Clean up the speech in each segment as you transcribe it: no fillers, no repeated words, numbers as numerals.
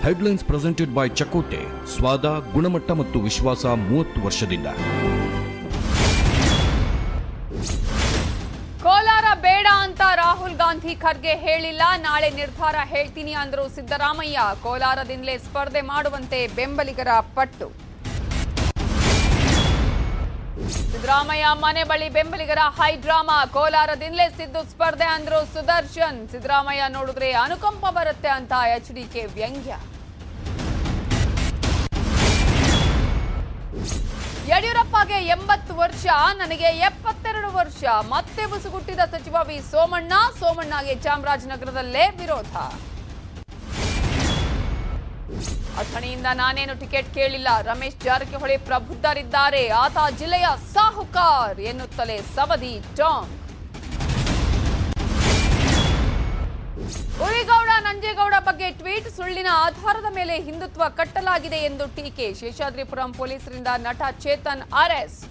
Headlines presented by ಚಕೋಟೆ. ಸ್ವಾದ, ಗುಣಮಟ್ಟ ಮತ್ತು ವಿಶ್ವಾಸ 30 ವರ್ಷದಿಂದ. ಕೋಲಾರ ಬೇಡ ಅಂತ ರಾಹುಲ್ ಗಾಂಧಿ ಖರ್ಗೆ ಹೇಳಿಲ್ಲ. ನಾಳೆ ನಿರ್ಧಾರ ಹೇಳ್ತೀನಿ ಅಂದ್ರು ಸಿದ್ದರಾಮಯ್ಯ. ಕೋಲಾರದಿಂದಲೇ ಸ್ಪರ್ಧೆ ಮಾಡುವಂತೆ ಬೆಂಬಲಿಗರ ಪಟ್ಟು. ಸಿದ್ದರಾಮಯ್ಯ ಮನೆ ಬಳಿ ಬೆಂಬಲಿಗರ ಹೈ ಡ್ರಾಮಾ. ಕೋಲಾರದಿಂದಲೇ ಸಿದ್ದು ಸ್ಪರ್ಧೆ ಅಂದ್ರು ಸುದರ್ಶನ್. ಸಿದ್ದರಾಮಯ್ಯ ನೋಡಿದ್ರೆ ಅನುಕಂಪ ಬರುತ್ತೆ ಅಂತ ಎಚ್ಡಿಕೆ ವ್ಯಂಗ್ಯ. ಯಡಿಯೂರಪ್ಪಗೆ 80 ವರ್ಷ, ನನಗೆ 72 ವರ್ಷ. ಮತ್ತೆ ಬುಸುಗುಟ್ಟಿದ ಸಚಿವ ವಿ ಸೋಮಣ್ಣ. ಸೋಮಣ್ಣಗೆ ಚಾಮರಾಜನಗರದಲ್ಲೇ ವಿರೋಧ. ಅಥಣಿಯಿಂದ ನಾನೇನು ಟಿಕೆಟ್ ಕೇಳಿಲ್ಲ. ರಮೇಶ್ ಜಾರಕಿಹೊಳಿ ಪ್ರಬುದ್ಧರಿದ್ದಾರೆ. ಆತ ಜಿಲ್ಲೆಯ ಸಾಹುಕಾರ್ ಎನ್ನುತ್ತಲೇ ಸವದಿ ಟಾಂಗ್. ಉರಿಗೌಡ ನಂಜೇಗೌಡ ಬಗ್ಗೆ ಟ್ವೀಟ್. ಸುಳ್ಳಿನ ಆಧಾರದ ಮೇಲೆ ಹಿಂದುತ್ವ ಕಟ್ಟಲಾಗಿದೆ ಎಂದು ಟೀಕೆ. ಶೇಷಾದ್ರಿಪುರಂ ಪೊಲೀಸರಿಂದ ನಟ ಚೇತನ್ ಅರೆಸ್ಟ್.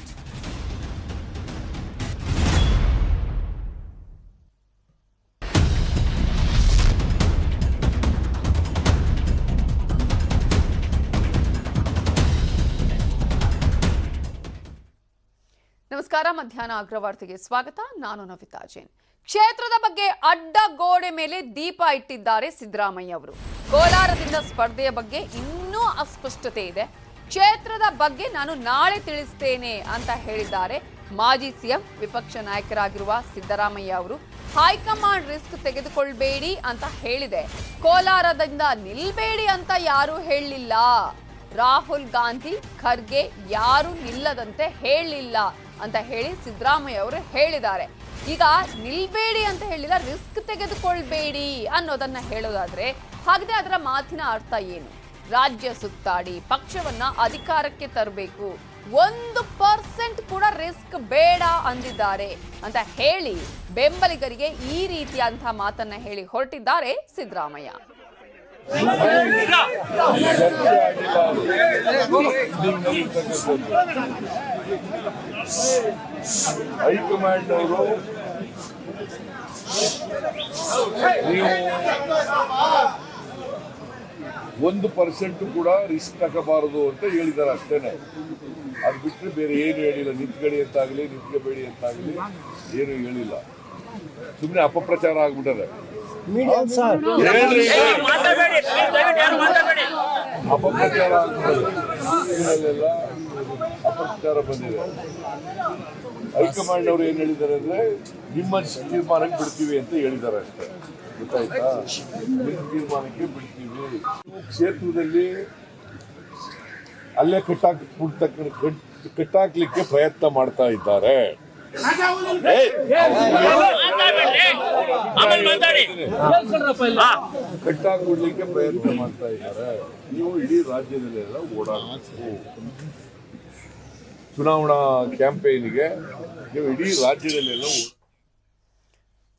ನಮಸ್ಕಾರ, ಮಧ್ಯಾಹ್ನ ಅಗ್ರವಾರ್ತೆಗೆ ಸ್ವಾಗತ. ನಾನು ನವಿತಾ ಜೈನ್. ಕ್ಷೇತ್ರದ ಬಗ್ಗೆ ಅಡ್ಡ ಗೋಡೆ ಮೇಲೆ ದೀಪ ಇಟ್ಟಿದ್ದಾರೆ ಸಿದ್ದರಾಮಯ್ಯ ಅವರು. ಕೋಲಾರದಿಂದ ಸ್ಪರ್ಧೆಯ ಬಗ್ಗೆ ಇನ್ನೂ ಅಸ್ಪಷ್ಟತೆ ಇದೆ. ಕ್ಷೇತ್ರದ ಬಗ್ಗೆ ನಾನು ನಾಳೆ ತಿಳಿಸ್ತೇನೆ ಅಂತ ಹೇಳಿದ್ದಾರೆ ಮಾಜಿ ಸಿಎಂ, ವಿಪಕ್ಷ ನಾಯಕರಾಗಿರುವ ಸಿದ್ದರಾಮಯ್ಯ ಅವರು. ಹೈಕಮಾಂಡ್ ರಿಸ್ಕ್ ತೆಗೆದುಕೊಳ್ಬೇಡಿ ಅಂತ ಹೇಳಿದೆ. ಕೋಲಾರದಿಂದ ನಿಲ್ಬೇಡಿ ಅಂತ ಯಾರೂ ಹೇಳಲಿಲ್ಲ. ರಾಹುಲ್ ಗಾಂಧಿ ಖರ್ಗೆ ಯಾರು ನಿಲ್ಲದಂತೆ ಹೇಳಿಲ್ಲ ಅಂತ ಹೇಳಿ ಸಿದ್ದರಾಮಯ್ಯ ಅವರು ಹೇಳಿದ್ದಾರೆ. ಈಗ ನಿಲ್ಬೇಡಿ ಅಂತ ಹೇಳಿಲ್ಲ, ರಿಸ್ಕ್ ತೆಗೆದುಕೊಳ್ಬೇಡಿ ಅನ್ನೋದನ್ನ ಹೇಳೋದಾದ್ರೆ ಹಾಗಾದ್ರೆ ಅದರ ಮಾತಿನ ಅರ್ಥ ಏನು? ರಾಜ್ಯ ಸುತ್ತಾಡಿ ಪಕ್ಷವನ್ನ ಅಧಿಕಾರಕ್ಕೆ ತರಬೇಕು, 1% ಕೂಡ ರಿಸ್ಕ್ ಬೇಡ ಅಂದಿದ್ದಾರೆ ಅಂತ ಹೇಳಿ ಬೆಂಬಲಿಗರಿಗೆ ಈ ರೀತಿಯಂತಹ ಮಾತನ್ನ ಹೇಳಿ ಹೊರಟಿದ್ದಾರೆ ಸಿದ್ದರಾಮಯ್ಯ. ಹೈಕಮಾಂಡ್ ಅವರು ನೀವು 1% ಕೂಡ ರಿಸ್ಕ್ ತಗೋಬಾರದು ಅಂತ ಹೇಳಿದ್ದಾರೆ ಅಷ್ಟೇನೆ. ಅದು ಬಿಟ್ಟರೆ ಬೇರೆ ಏನು ಹೇಳಿಲ್ಲ. ನಿಂತ್ಕೊಳ್ಳಿ ಅಂತಾಗಲಿ ನಿಂತ್ಕೋಬೇಡಿ ಅಂತಾಗಲಿ ಏನು ಹೇಳಿಲ್ಲ. ಸುಮ್ಮನೆ ಅಪಪ್ರಚಾರ ಆಗ್ಬಿಟ್ಟದೆ. ಅಪಪ್ರಚಾರ ಆಗ್ಬಿಟ್ಟದೆ, ಅಪಪ್ರಚಾರ ಬಂದಿದೆ. ಹೈಕಮಾಂಡ್ ಅವರು ಏನ್ ಹೇಳಿದ್ದಾರೆ ಅಂದ್ರೆ ನಿಮ್ಮ ತೀರ್ಮಾನಕ್ಕೆ ಬಿಡ್ತೀವಿ ಅಂತ ಹೇಳಿದ್ದಾರೆ ಅಷ್ಟೇ. ಗೊತ್ತಾಯ್ತಾ? ನಿಮ್ಮ ತೀರ್ಮಾನಕ್ಕೆ ಬಿಡ್ತೀವಿ. ಕ್ಷೇತ್ರದಲ್ಲಿ ಅಲ್ಲೇ ಕಟ್ಟಾಕ್ಲಿಕ್ಕೆ ಪ್ರಯತ್ನ ಮಾಡ್ತಾ ಇದ್ದಾರೆ. ಕಟ್ಟಾಕೊಡ್ಲಿಕ್ಕೆ ಪ್ರಯತ್ನ ಮಾಡ್ತಾ ಇದ್ದಾರೆ. ನೀವು ಇಡೀ ರಾಜ್ಯದಲ್ಲೆಲ್ಲ ಓಡಾಡಬೇಕು. ಚುನಾವಣಾ ಕ್ಯಾಂಪೇನ್ಗೆ ನೀವು ಇಡೀ ರಾಜ್ಯದಲ್ಲೆಲ್ಲ.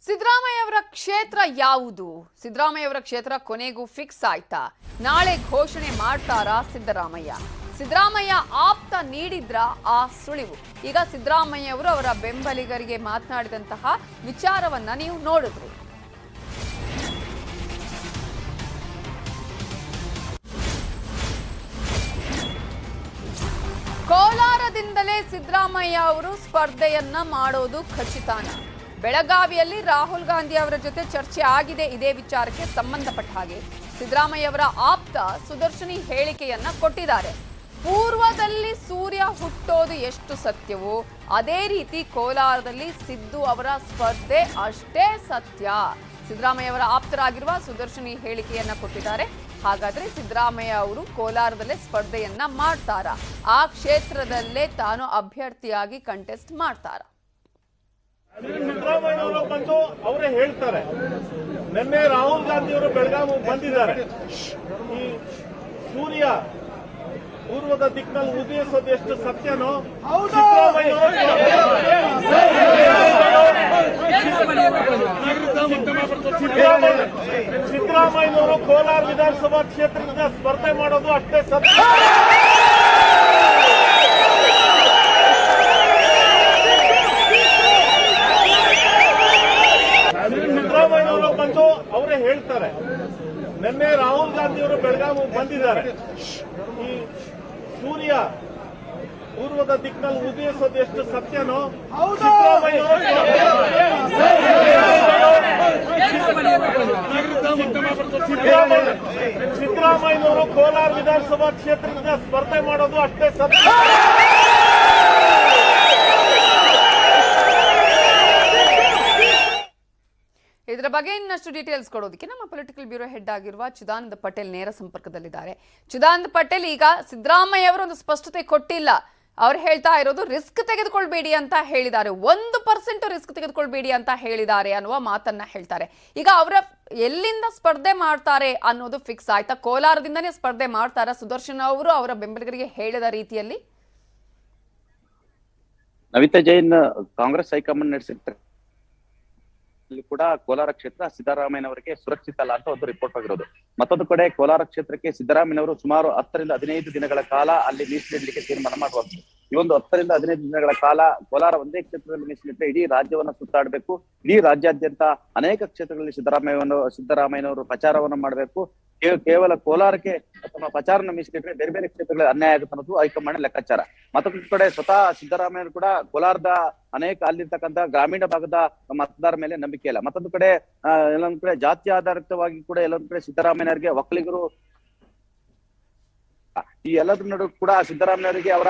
ಸಿದ್ದರಾಮಯ್ಯ ಅವರ ಕ್ಷೇತ್ರ ಯಾವುದು? ಸಿದ್ದರಾಮಯ್ಯ ಅವರ ಕ್ಷೇತ್ರ ಕೊನೆಗೂ ಫಿಕ್ಸ್ ಆಯ್ತಾ? ನಾಳೆ ಘೋಷಣೆ ಮಾಡ್ತಾರಾ ಸಿದ್ದರಾಮಯ್ಯ? ಸಿದ್ದರಾಮಯ್ಯ ಆಪ್ತ ನೀಡಿದ್ರ ಆ ಸುಳಿವು? ಈಗ ಸಿದ್ದರಾಮಯ್ಯ ಅವರು ಅವರ ಬೆಂಬಲಿಗರಿಗೆ ಮಾತನಾಡಿದಂತಹ ವಿಚಾರವನ್ನ ನೀವು ನೋಡಿದ್ರು. ಕೋಲಾರದಿಂದಲೇ ಸಿದ್ದರಾಮಯ್ಯ ಅವರು ಸ್ಪರ್ಧೆಯನ್ನ ಮಾಡೋದು ಖಚಿತಾನ? ಬೆಳಗಾವಿಯಲ್ಲಿ ರಾಹುಲ್ ಗಾಂಧಿ ಅವರ ಜೊತೆ ಚರ್ಚೆ ಆಗಿದೆ ಇದೇ ವಿಚಾರಕ್ಕೆ ಸಂಬಂಧಪಟ್ಟ ಹಾಗೆ. ಸಿದ್ದರಾಮಯ್ಯ ಅವರ ಆಪ್ತ ಸುದರ್ಶನಿ ಹೇಳಿಕೆಯನ್ನ ಕೊಟ್ಟಿದ್ದಾರೆ. ಪೂರ್ವದಲ್ಲಿ ಸೂರ್ಯ ಹುಟ್ಟೋದು ಎಷ್ಟು ಸತ್ಯವೋ ಅದೇ ರೀತಿ ಕೋಲಾರದಲ್ಲಿ ಸಿದ್ದು ಅವರ ಸ್ಪರ್ಧೆ ಅಷ್ಟೇ ಸತ್ಯ. ಸಿದ್ದರಾಮಯ್ಯ ಅವರ ಆಪ್ತರಾಗಿರುವ ಸುದರ್ಶನಿ ಹೇಳಿಕೆಯನ್ನ ಕೊಟ್ಟಿದ್ದಾರೆ. ಹಾಗಾದ್ರೆ ಸಿದ್ದರಾಮಯ್ಯ ಅವರು ಕೋಲಾರದಲ್ಲೇ ಸ್ಪರ್ಧೆಯನ್ನ ಮಾಡ್ತಾರಾ? ಆ ಕ್ಷೇತ್ರದಲ್ಲೇ ತಾನು ಅಭ್ಯರ್ಥಿಯಾಗಿ ಕಂಟೆಸ್ಟ್ ಮಾಡ್ತಾರ? ಸಿದ್ದರಾಮಯ್ಯ ಅವರು ಬಂದು ಅವರೇ ಹೇಳ್ತಾರೆ. ನಿನ್ನೆ ರಾಹುಲ್ ಗಾಂಧಿ ಅವರು ಬೆಳಗಾವಿ ಬಂದಿದ್ದಾರೆ. ಈ ಸೂರ್ಯ ಪೂರ್ವದ ದಿಕ್ಕಿನಲ್ಲಿ ಉದಯಿಸೋದು ಎಷ್ಟು ಸತ್ಯನೋ ಸಿದ್ದರಾಮಯ್ಯನವರು ಕೋಲಾರ ವಿಧಾನಸಭಾ ಕ್ಷೇತ್ರದಿಂದ ಸ್ಪರ್ಧೆ ಮಾಡೋದು ಅಷ್ಟೇ ಸತ್ಯ. ಸಿದ್ದರಾಮಯ್ಯನವರು ಬಂದು ಅವರೇ ಹೇಳ್ತಾರೆ. ನಿನ್ನೆ ರಾಹುಲ್ ಗಾಂಧಿ ಗಾಂಧಿ ಅವರು ಬೆಳಗಾವಿ ಬಂದಿದ್ದಾರೆ. ಈ ಸೂರ್ಯ ಪೂರ್ವದ ದಿಕ್ಕಿನಲ್ಲಿ ಉದಯಿಸೋದು ಎಷ್ಟು ಸತ್ಯನೋ ಸಿದ್ದರಾಮಯ್ಯನವರು ಕೋಲಾರ ವಿಧಾನಸಭಾ ಕ್ಷೇತ್ರದಿಂದ ಸ್ಪರ್ಧೆ ಮಾಡೋದು ಅಷ್ಟೇ ಸತ್ಯ. ಇದರ ಬಗ್ಗೆ ಇನ್ನಷ್ಟು ಡೀಟೇಲ್ಸ್ ಕೊಡೋದಕ್ಕೆ ನಮ್ಮ ಪೊಲಿಟಿಕಲ್ ಬ್ಯೂರೋ ಹೆಡ್ ಆಗಿರುವ ಚಿದಾನಂದ ಪಟೇಲ್ ನೇರ ಸಂಪರ್ಕದಲ್ಲಿದ್ದಾರೆ. ಚಿದಾನಂದ ಪಟೇಲ್, ಈಗ ಸಿದ್ದರಾಮಯ್ಯ ಅವರು ಒಂದು ಸ್ಪಷ್ಟತೆ ಕೊಟ್ಟಿಲ್ಲ. ಅವ್ರು ಹೇಳ್ತಾ ಇರೋದು ರಿಸ್ಕ್ ತೆಗೆದುಕೊಳ್ಬೇಡಿ ಅಂತ ಹೇಳಿದ್ದಾರೆ, 1% ರಿಸ್ಕ್ ತೆಗೆದುಕೊಳ್ಬೇಡಿ ಅಂತ ಹೇಳಿದ್ದಾರೆ ಅನ್ನುವ ಮಾತನ್ನ ಹೇಳ್ತಾರೆ. ಈಗ ಅವರ ಎಲ್ಲಿಂದ ಸ್ಪರ್ಧೆ ಮಾಡ್ತಾರೆ ಅನ್ನೋದು ಫಿಕ್ಸ್ ಆಯ್ತಾ? ಕೋಲಾರದಿಂದನೇ ಸ್ಪರ್ಧೆ ಮಾಡ್ತಾರಾ ಸುದರ್ಶನ್ ಅವರು ಅವರ ಬೆಂಬಲಿಗರಿಗೆ ಹೇಳಿದ ರೀತಿಯಲ್ಲಿ? ನವಿತಾ ಜೈನ್ ಕಾಂಗ್ರೆಸ್ ಹೈಕಮಾಂಡ್ ನಡೆಸಿರ್ತಾರೆ ಕೂಡ ಕೋಲಾರ ಕ್ಷೇತ್ರ ಸಿದ್ದರಾಮಯ್ಯನವರಿಗೆ ಸುರಕ್ಷಿತ ಅಲ್ಲ ಅಂತ ಒಂದು ರಿಪೋರ್ಟ್ ಆಗಿರೋದು. ಮತ್ತೊಂದು ಕಡೆ ಕೋಲಾರ ಕ್ಷೇತ್ರಕ್ಕೆ ಸಿದ್ದರಾಮಯ್ಯನವರು ಸುಮಾರು 10 ರಿಂದ 15 ದಿನಗಳ ಕಾಲ ಅಲ್ಲಿ ಮೀಸಲಿಡಲಿಕ್ಕೆ ತೀರ್ಮಾನ ಮಾಡುವಂಥದ್ದು. ಈ ಒಂದು 10 ರಿಂದ 15 ದಿನಗಳ ಕಾಲ ಕೋಲಾರ ಒಂದೇ ಕ್ಷೇತ್ರದಲ್ಲಿ ಮೀಸಲಿಟ್ಟರೆ ಇಡೀ ರಾಜ್ಯವನ್ನ ಸುತ್ತಾಡಬೇಕು, ಇಡೀ ರಾಜ್ಯಾದ್ಯಂತ ಅನೇಕ ಕ್ಷೇತ್ರಗಳಲ್ಲಿ ಸಿದ್ದರಾಮಯ್ಯನವರು ಪ್ರಚಾರವನ್ನು ಮಾಡಬೇಕು. ಕೇವಲ ಕೋಲಾರಕ್ಕೆ ತಮ್ಮ ಪ್ರಚಾರನ ಮೀಸಲಿಟ್ಟರೆ ಬೇರೆ ಬೇರೆ ಕ್ಷೇತ್ರಗಳಲ್ಲಿ ಅನ್ಯಾಯ ಆಗುತ್ತೆ ಅನ್ನೋದು ಹೈಕಮಾಂಡ್ ಲೆಕ್ಕಾಚಾರ. ಮತ್ತೊಂದು ಕಡೆ ಸ್ವತಃ ಸಿದ್ದರಾಮಯ್ಯರು ಕೂಡ ಕೋಲಾರದ ಅನೇಕ ಅಲ್ಲಿರ್ತಕ್ಕಂಥ ಗ್ರಾಮೀಣ ಭಾಗದ ಮತದಾರರ ಮೇಲೆ ನಂಬಿಕೆ ಇಲ್ಲ. ಮತ್ತೊಂದು ಕಡೆ ಎಲ್ಲೊಂದು ಕಡೆ ಜಾತಿ ಆಧಾರಿತವಾಗಿ ಕೂಡ ಎಲ್ಲೊಂದು ಕಡೆ ಸಿದ್ದರಾಮಯ್ಯನವರಿಗೆ ಒಕ್ಕಲಿಗರು ಈ ಎಲ್ಲದ್ರ ನಡುವೆ ಕೂಡ ಸಿದ್ದರಾಮಯ್ಯವರಿಗೆ ಅವರ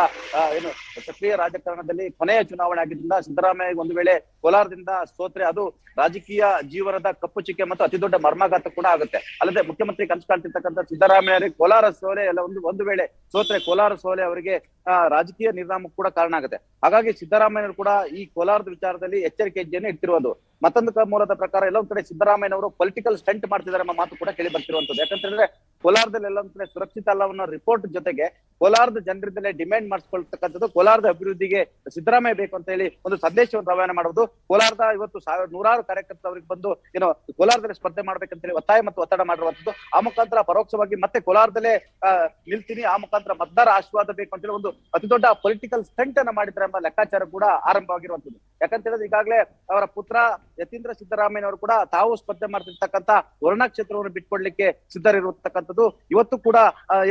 ಏನು ಸಕ್ರಿಯ ರಾಜಕಾರಣದಲ್ಲಿ ಕೊನೆಯ ಚುನಾವಣೆ ಆಗಿದ್ದರಿಂದ ಸಿದ್ದರಾಮಯ್ಯ ಒಂದು ವೇಳೆ ಕೋಲಾರದಿಂದ ಸೋತ್ರೆ ಅದು ರಾಜಕೀಯ ಜೀವನದ ಕಪ್ಪು ಚಿಕ್ಕೆ ಮತ್ತು ಅತಿ ದೊಡ್ಡ ಮರ್ಮಾಘಾತ ಕೂಡ ಆಗುತ್ತೆ. ಅಲ್ಲದೆ ಮುಖ್ಯಮಂತ್ರಿ ಕನಸು ಕಾಣ್ತಿರ್ತಕ್ಕಂಥ ಸಿದ್ದರಾಮಯ್ಯರಿಗೆ ಕೋಲಾರ ಸೋಲೆ ಎಲ್ಲ ಒಂದು ವೇಳೆ ಸೋತ್ರೆ ಕೋಲಾರ ಸೋಲೆ ಅವರಿಗೆ ರಾಜಕೀಯ ನಿರ್ನಾಮಕ್ಕೆ ಕೂಡ ಕಾರಣ ಆಗುತ್ತೆ. ಹಾಗಾಗಿ ಸಿದ್ದರಾಮಯ್ಯವರು ಕೂಡ ಈ ಕೋಲಾರದ ವಿಚಾರದಲ್ಲಿ ಎಚ್ಚರಿಕೆ ಹೆಜ್ಜೆಯನ್ನು ಇಟ್ಟಿರುವುದು. ಮತ್ತೊಂದು ಮೂಲದ ಪ್ರಕಾರ ಎಲ್ಲೊಂದ್ ಕಡೆ ಸಿದ್ದರಾಮಯ್ಯನವರು ಪೊಲಿಟಿಕಲ್ ಸ್ಟಂಟ್ ಮಾಡ್ತಿದ್ದಾರೆ ಎಂಬ ಮಾತು ಕೂಡ ಕೇಳಿ ಬರ್ತಿರುವಂತದ್ದು. ಯಾಕಂತಂದ್ರೆ ಕೋಲಾರದಲ್ಲಿ ಎಲ್ಲೊಂದ್ ಕಡೆ ಸುರಕ್ಷಿತ ಅಲ್ಲವನ್ನ ರಿಪೋರ್ಟ್ ಜೊತೆಗೆ ಕೋಲಾರದ ಜನರಿಂದಲೇ ಡಿಮ್ಯಾಂಡ್ ಮಾಡಿಸ್ಕೊಳ್ತಕ್ಕಂಥದ್ದು ಕೋಲಾರದ ಅಭಿವೃದ್ಧಿಗೆ ಸಿದ್ದರಾಮಯ್ಯ ಬೇಕು ಅಂತ ಹೇಳಿ ಒಂದು ಸಂದೇಶವನ್ನು ರವಾನೆ ಮಾಡುವುದು. ಕೋಲಾರದ ಇವತ್ತು ನೂರಾರು ಕಾರ್ಯಕರ್ತರಿಗೆ ಬಂದು ಏನೋ ಕೋಲಾರದಲ್ಲಿ ಸ್ಪರ್ಧೆ ಮಾಡ್ಬೇಕಂತ ಹೇಳಿ ಒತ್ತಾಯ ಮತ್ತು ಒತ್ತಡ ಮಾಡಿರುವಂತದ್ದು. ಆ ಮುಖಾಂತರ ಪರೋಕ್ಷವಾಗಿ ಮತ್ತೆ ಕೋಲಾರದಲ್ಲೇ ನಿಲ್ತೀನಿ, ಆ ಮುಖಾಂತರ ಮತದಾರ ಆಶೀರ್ವಾದ ಬೇಕು ಅಂತ ಹೇಳಿ ಒಂದು ಅತಿ ದೊಡ್ಡ ಪೊಲಿಟಿಕಲ್ ಸ್ಟಂಟ್ ಅನ್ನ ಮಾಡಿದ್ರೆ ಎಂಬ ಲೆಕ್ಕಾಚಾರ ಕೂಡ ಆರಂಭವಾಗಿರುವಂತದ್ದು. ಯಾಕಂತ ಹೇಳಿದ್ರೆ ಈಗಾಗಲೇ ಅವರ ಪುತ್ರ ಯತೀಂದ್ರ ಸಿದ್ದರಾಮಯ್ಯನವರು ಕೂಡ ತಾವು ಸ್ಪರ್ಧೆ ಮಾಡ್ತಿರ್ತಕ್ಕಂಥ ವರ್ಣಾ ಕ್ಷೇತ್ರವನ್ನು ಬಿಟ್ಕೊಡ್ಲಿಕ್ಕೆ ಸಿದ್ಧರಿರುವಂತಕ್ಕಂಥದ್ದು. ಇವತ್ತು ಕೂಡ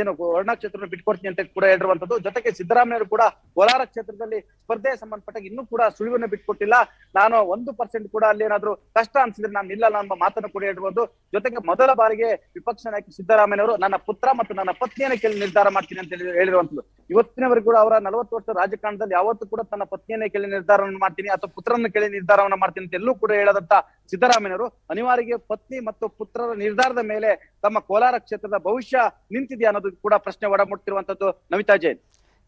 ಏನು ವರ್ಣಾ ಕ್ಷೇತ್ರವನ್ನು ಬಿಟ್ಕೊಡ್ತೀನಿ ಅಂತ ಕೂಡ ಹೇಳಿರುವಂತದ್ದು. ಜೊತೆಗೆ ಸಿದ್ದರಾಮಯ್ಯವರು ಕೂಡ ಕೋಲಾರ ಕ್ಷೇತ್ರದಲ್ಲಿ ಸ್ಪರ್ಧೆಗೆ ಸಂಬಂಧಪಟ್ಟ ಇನ್ನೂ ಕೂಡ ಸುಳಿವನ್ನು ಬಿಟ್ಕೊಟ್ಟಿಲ್ಲ. ನಾನು 1% ಕೂಡ ಅಲ್ಲಿ ಏನಾದ್ರು ಕಷ್ಟ ಅನ್ಸಿದ್ರೆ ನಾನು ನಿಲ್ಲಲ್ಲ ಎಂಬ ಮಾತನ್ನು ಕೂಡ ಹೇಳಿರುವುದು. ಜೊತೆಗೆ ಮೊದಲ ಬಾರಿಗೆ ವಿಪಕ್ಷ ನಾಯಕ ಸಿದ್ದರಾಮಯ್ಯನವರು ನನ್ನ ಪುತ್ರ ಮತ್ತು ನನ್ನ ಪತ್ನಿಯನ್ನು ಕೇಳಿ ನಿರ್ಧಾರ ಮಾಡ್ತೀನಿ ಅಂತ ಹೇಳಿರುವಂತದ್ದು. ಇವತ್ತಿನವರೆಗೂ ಕೂಡ ಅವರ 40 ವರ್ಷ ರಾಜಕಾರಣದಲ್ಲಿ ಯಾವತ್ತೂ ಕೂಡ ತನ್ನ ಪತ್ನಿಯನ್ನೇ ಕೇಳಿ ನಿರ್ಧಾರವನ್ನು ಮಾಡ್ತೀನಿ ಅಥವಾ ಪುತ್ರನ ಕೇಳಿ ನಿರ್ಧಾರವನ್ನ ಮಾಡ್ತೀನಿ ಅಂತ ಎಲ್ಲೂ ಕೂಡ ಹೇಳದಂತ ಸಿದ್ದರಾಮಯ್ಯನವರು ಅನಿವಾರ್ಯ ಪತ್ನಿ ಮತ್ತು ಪುತ್ರರ ನಿರ್ಧಾರದ ಮೇಲೆ ತಮ್ಮ ಕೋಲಾರ ಕ್ಷೇತ್ರದ ಭವಿಷ್ಯ ನಿಂತಿದೆ ಅನ್ನೋದು ಕೂಡ ಪ್ರಶ್ನೆ ಒಡಮುಟ್ತಿರುವಂತದ್ದು. ನವಿತಾ ಜೈನ್.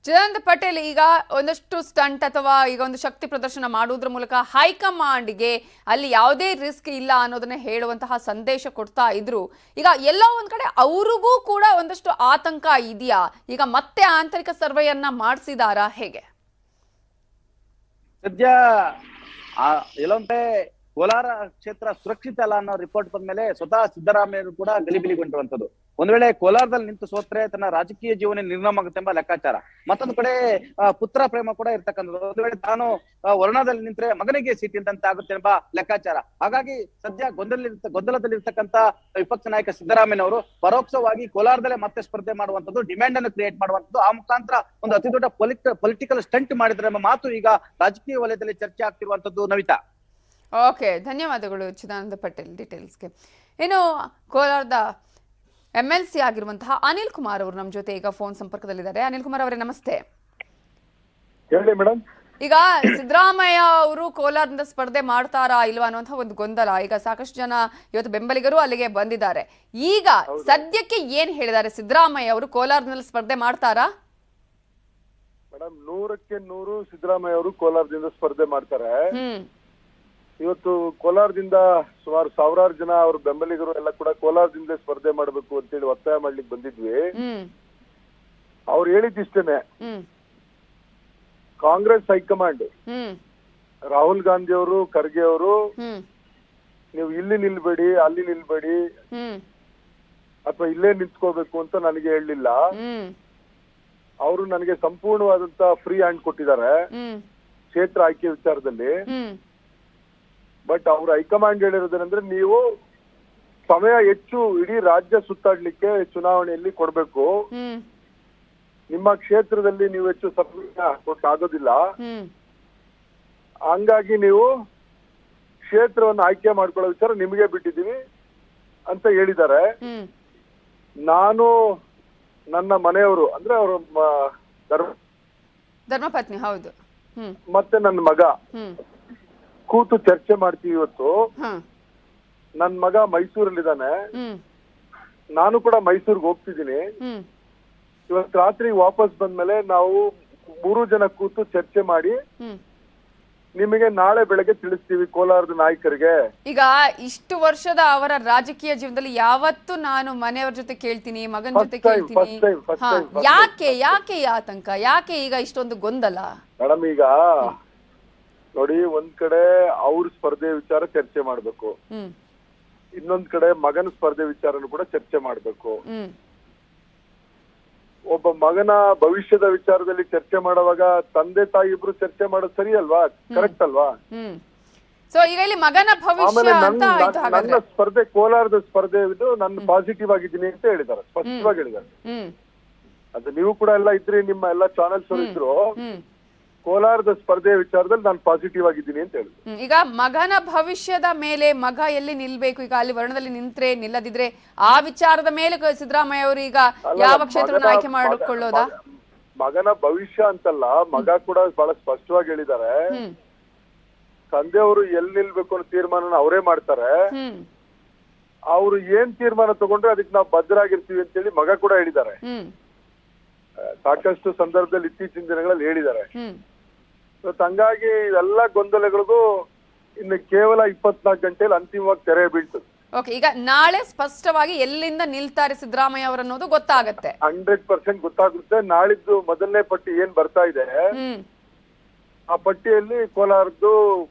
ಚಿದಾನಂದ ಪಟೇಲ್, ಈಗ ಒಂದಷ್ಟು ಸ್ಟಂಟ್ ಅಥವಾ ಈಗ ಒಂದು ಶಕ್ತಿ ಪ್ರದರ್ಶನ ಮಾಡುವುದರ ಮೂಲಕ ಹೈಕಮಾಂಡ್ಗೆ ಅಲ್ಲಿ ಯಾವುದೇ ರಿಸ್ಕ್ ಇಲ್ಲ ಅನ್ನೋದನ್ನ ಹೇಳುವಂತಹ ಸಂದೇಶ ಕೊಡ್ತಾ ಇದ್ರು. ಈಗ ಎಲ್ಲೋ ಒಂದ್ ಕಡೆ ಅವ್ರಿಗೂ ಕೂಡ ಒಂದಷ್ಟು ಆತಂಕ ಇದೆಯಾ? ಈಗ ಮತ್ತೆ ಆಂತರಿಕ ಸರ್ವೆಯನ್ನ ಮಾಡಿಸಿದಾರಾ, ಹೇಗೆ? ಸದ್ಯ ಎಲ್ಲೊಂದೇ ಕೋಲಾರ ಕ್ಷೇತ್ರ ಸುರಕ್ಷಿತ ಅಲ್ಲ ಅನ್ನೋ ರಿಪೋರ್ಟ್ ಬಂದ್ಮೇಲೆ ಸ್ವತಃ ಸಿದ್ದರಾಮಯ್ಯರು ಕೂಡ ಗಲಿಬಿಲಿಗೊಂಡಿರುವಂತದ್ದು. ಒಂದ್ ವೇಳೆ ಕೋಲಾರದಲ್ಲಿ ನಿಂತು ಸೋತ್ರೆ ತನ್ನ ರಾಜಕೀಯ ಜೀವನ ನಿರ್ನಾಮ ಆಗುತ್ತೆ ಎಂಬ ಲೆಕ್ಕಾಚಾರ. ಮತ್ತೊಂದು ಕಡೆ ಪುತ್ರ ಪ್ರೇಮ ಕೂಡ ಇರ್ತಕ್ಕಂಥದ್ದು. ಒಂದು ವೇಳೆ ತಾನು ವರ್ಣದಲ್ಲಿ ನಿಂತ್ರೆ ಮಗನಿಗೆ ಸೀಟ್ ಇಲ್ದಂತೆ ಆಗುತ್ತೆ ಎಂಬ ಲೆಕ್ಕಾಚಾರ. ಹಾಗಾಗಿ ಸದ್ಯ ಗೊಂದಲದಲ್ಲಿರ್ತಕ್ಕಂಥ ವಿಪಕ್ಷ ನಾಯಕ ಸಿದ್ದರಾಮಯ್ಯನವರು ಪರೋಕ್ಷವಾಗಿ ಕೋಲಾರದಲ್ಲೇ ಮತ್ತೆ ಸ್ಪರ್ಧೆ ಮಾಡುವಂತದ್ದು, ಡಿಮ್ಯಾಂಡ್ ಅನ್ನು ಕ್ರಿಯೇಟ್ ಮಾಡುವಂತದ್ದು, ಆ ಮುಖಾಂತರ ಒಂದು ಅತಿ ದೊಡ್ಡ ಪೊಲಿಟಿಕಲ್ ಸ್ಟಂಟ್ ಮಾಡಿದ್ರೆ ಎಂಬ ಮಾತು ಈಗ ರಾಜಕೀಯ ವಲಯದಲ್ಲಿ ಚರ್ಚೆ ಆಗ್ತಿರುವಂತದ್ದು. ನವಿತಾ. ಓಕೆ, ಧನ್ಯವಾದಗಳು ಚಿದಾನಂದ ಪಟೇಲ್ ಡೀಟೇಲ್ಸ್ಗೆ. ಇನ್ನು ಕೋಲಾರದ MLC ಆಗಿರುವಂತಹ ಅನಿಲ್ ಕುಮಾರ್ ಅವರು ನಮ್ಮ ಜೊತೆ ಈಗ ಫೋನ್ ಸಂಪರ್ಕದಲ್ಲಿದ್ದಾರೆ. ಅನಿಲ್ ಕುಮಾರ್ ಅವರೇ, ನಮಸ್ತೆ. ಹೇಳಿ ಮೇಡಮ್. ಈಗ ಸಿದ್ದರಾಮಯ್ಯ ಅವರು ಕೋಲಾರದಿಂದ ಸ್ಪರ್ಧೆ ಮಾಡ್ತಾರಾ ಇಲ್ವಾ ಅನ್ನುವಂತಹ ಒಂದು ಗೊಂದಲ. ಈಗ ಸಾಕಷ್ಟು ಜನ ಇವತ್ತು ಬೆಂಬಲಿಗರು ಅಲ್ಲಿಗೆ ಬಂದಿದ್ದಾರೆ. ಈಗ ಸದ್ಯಕ್ಕೆ ಏನ್ ಹೇಳಿದ್ದಾರೆ ಸಿದ್ದರಾಮಯ್ಯ ಅವರು? ಕೋಲಾರದಲ್ಲಿ ಸ್ಪರ್ಧೆ ಮಾಡ್ತಾರಾ? ಮೇಡಮ್, 100ಕ್ಕೆ 100 ಸಿದ್ದರಾಮಯ್ಯ ಅವರು ಕೋಲಾರದಿಂದ ಸ್ಪರ್ಧೆ ಮಾಡ್ತಾರೆ. ಇವತ್ತು ಕೋಲಾರದಿಂದ ಸುಮಾರು ಸಾವಿರಾರು ಜನ ಅವ್ರ ಬೆಂಬಲಿಗರು ಎಲ್ಲ ಕೂಡ ಕೋಲಾರದಿಂದ ಸ್ಪರ್ಧೆ ಮಾಡ್ಬೇಕು ಅಂತೇಳಿ ಒತ್ತಾಯ ಮಾಡ್ಲಿಕ್ಕೆ ಬಂದಿದ್ವಿ. ಅವ್ರು ಹೇಳಿದಿಷ್ಟೇನೆ, ಕಾಂಗ್ರೆಸ್ ಹೈಕಮಾಂಡ್ ರಾಹುಲ್ ಗಾಂಧಿ ಅವರು, ಖರ್ಗೆ ಅವರು, ನೀವು ಇಲ್ಲಿ ನಿಲ್ಬೇಡಿ, ಅಲ್ಲಿ ನಿಲ್ಬೇಡಿ ಅಥವಾ ಇಲ್ಲೇ ನಿಂತ್ಕೋಬೇಕು ಅಂತ ನನಗೆ ಹೇಳಲಿಲ್ಲ. ಅವರು ನನಗೆ ಸಂಪೂರ್ಣವಾದಂತ ಫ್ರೀ ಹ್ಯಾಂಡ್ ಕೊಟ್ಟಿದ್ದಾರೆ ಕ್ಷೇತ್ರ ಆಯ್ಕೆ ವಿಚಾರದಲ್ಲಿ. ಬಟ್ ಅವ್ರ ಹೈಕಮಾಂಡ್ ಹೇಳಿರೋದೇನಂದ್ರೆ, ನೀವು ಸಮಯ ಹೆಚ್ಚು ಇಡೀ ರಾಜ್ಯ ಸುತ್ತಾಡ್ಲಿಕ್ಕೆ ಚುನಾವಣೆಯಲ್ಲಿ ಕೊಡ್ಬೇಕು. ನಿಮ್ಮ ಕ್ಷೇತ್ರದಲ್ಲಿ ನೀವು ಹೆಚ್ಚು ಸಮಯ ಕೊಟ್ಟಾಗೋದಿಲ್ಲ. ಹಂಗಾಗಿ ನೀವು ಕ್ಷೇತ್ರವನ್ನು ಆಯ್ಕೆ ಮಾಡ್ಕೊಳ್ಳೋ ವಿಚಾರ ನಿಮಗೆ ಬಿಟ್ಟಿದ್ದೀವಿ ಅಂತ ಹೇಳಿದ್ದಾರೆ. ನಾನು ನನ್ನ ಮನೆಯವರು ಅಂದ್ರೆ ಅವರು ಧರ್ಮಪತ್ನಿ ಹೌದು ಮತ್ತೆ ನನ್ನ ಮಗ ಕೂತು ಚರ್ಚೆ ಮಾಡ್ತೀವಿ ಇವತ್ತು. ನನ್ ಮಗ ಮೈಸೂರಲ್ಲಿದ್ದಾನೆ, ನಾನು ಕೂಡ ಮೈಸೂರ್ಗೆ ಹೋಗ್ತಿದ್ದೀನಿ. ಇವತ್ತು ರಾತ್ರಿ ವಾಪಸ್ ಬಂದ್ಮೇಲೆ ನಾವು 3 ಜನ ಕೂತು ಚರ್ಚೆ ಮಾಡಿ ನಿಮಗೆ ನಾಳೆ ಬೆಳಗ್ಗೆ ತಿಳಿಸ್ತೀವಿ ಕೋಲಾರದ ನಾಯಕರಿಗೆ. ಈಗ ಇಷ್ಟು ವರ್ಷದ ಅವರ ರಾಜಕೀಯ ಜೀವನದಲ್ಲಿ ಯಾವತ್ತು ನಾನು ಮನೆಯವ್ರ ಜೊತೆ ಕೇಳ್ತೀನಿ, ಮಗನ ಜೊತೆ ಕೇಳ್ತೀನಿ, ಯಾಕೆ ಯಾಕೆ ಆತಂಕ, ಯಾಕೆ ಈಗ ಇಷ್ಟೊಂದು ಗೊಂದಲ? ಮೇಡಮ್ ಈಗ ನೋಡಿ, ಒಂದ್ ಕಡೆ ಅವ್ರ ಸ್ಪರ್ಧೆ ವಿಚಾರ ಚರ್ಚೆ ಮಾಡ್ಬೇಕು, ಇನ್ನೊಂದ್ ಕಡೆ ಮಗನ ಸ್ಪರ್ಧೆ ವಿಚಾರನು ಕೂಡ ಚರ್ಚೆ ಮಾಡ್ಬೇಕು. ಒಬ್ಬ ಮಗನ ಭವಿಷ್ಯದ ವಿಚಾರದಲ್ಲಿ ಚರ್ಚೆ ಮಾಡುವಾಗ ತಂದೆ ತಾಯಿ ಇಬ್ರು ಚರ್ಚೆ ಮಾಡೋದು ಸರಿ ಅಲ್ವಾ? ಕರೆಕ್ಟ್ ಅಲ್ವಾ? ಸೊ ಈಗ ಇಲ್ಲಿ ಮಗನ ಭವಿಷ್ಯ ಅಂತ ಆಯ್ತು. ನನ್ನ ಸ್ಪರ್ಧೆ ಕೋಲಾರದ ಸ್ಪರ್ಧೆ ಇದು ನಾನು ಪಾಸಿಟಿವ್ ಆಗಿದ್ದೀನಿ ಅಂತ ಹೇಳಿದ್ದಾರೆ, ಸ್ಪಷ್ಟವಾಗಿ ಹೇಳಿದ್ದಾರೆ. ಅದು ನೀವು ಕೂಡ ಎಲ್ಲ ಇದ್ರಿ, ನಿಮ್ಮ ಎಲ್ಲಾ ಚಾನೆಲ್ಸ್ ಇದ್ರು. ಕೋಲಾರದ ಸ್ಪರ್ಧೆ ವಿಚಾರದಲ್ಲಿ ನಾನು ಪಾಸಿಟಿವ್ ಆಗಿದ್ದೀನಿ ಅಂತ ಹೇಳಿದ್ರು. ಈಗ ಮಗನ ಭವಿಷ್ಯದ ಮೇಲೆ ಮಗ ಎಲ್ಲಿ ನಿಲ್ಬೇಕು, ಈಗ ಅಲ್ಲಿ ವರ್ಣದಲ್ಲಿ ನಿಂತ್ರೆ ನಿಲ್ಲದಿದ್ರೆ ಆ ವಿಚಾರದ ಮೇಲೆ ಸಿದ್ದರಾಮಯ್ಯ ಅವರು ಈಗ ಯಾವ ಕ್ಷೇತ್ರವನ್ನು ಆಯ್ಕೆ ಮಾಡಿಕೊಳ್ಳೋದಾ? ಮಗನ ಭವಿಷ್ಯ ಅಂತಲ್ಲ, ಮಗ ಕೂಡ ಬಹಳ ಸ್ಪಷ್ಟವಾಗಿ ಹೇಳಿದ್ದಾರೆ. ತಂದೆಯವರು ಎಲ್ಲಿ ನಿಲ್ಬೇಕು ಅನ್ನೋ ತೀರ್ಮಾನ ಅವರೇ ಮಾಡ್ತಾರೆ. ಅವ್ರು ಏನ್ ತೀರ್ಮಾನ ತಗೊಂಡ್ರೆ ಅದಕ್ಕೆ ನಾವು ಬದ್ಧರಾಗಿರ್ತೀವಿ ಅಂತ ಹೇಳಿ ಮಗ ಕೂಡ ಹೇಳಿದ್ದಾರೆ. ಸಾಕಷ್ಟು ಸಂದರ್ಭದಲ್ಲಿ ಇತ್ತೀಚಿನ ದಿನಗಳಲ್ಲಿ ಹೇಳಿದ್ದಾರೆ. ಹಂಗಾಗಿ ಇವೆಲ್ಲ ಗೊಂದಲಗಳಿಗೂ ಇನ್ನು ಕೇವಲ 24 ಗಂಟೆಯಲ್ಲಿ ಅಂತಿಮವಾಗಿ ತೆರೆ ಬೀಳ್ತದೆ. ಓಕೆ, ಈಗ ನಾಳೆ ಸ್ಪಷ್ಟವಾಗಿ ಎಲ್ಲಿಂದ ನಿಲ್ತಾರೆ ಸಿದ್ದರಾಮಯ್ಯ ಅವರು ಅನ್ನೋದು ಗೊತ್ತಾಗುತ್ತೆ. 100% ಗೊತ್ತಾಗುತ್ತೆ. ನಾಳಿದ್ದು ಮೊದಲನೇ ಪಟ್ಟಿ ಏನ್ ಬರ್ತಾ ಇದೆ, ಆ ಪಟ್ಟಿಯಲ್ಲಿ ಕೋಲಾರದ್ದು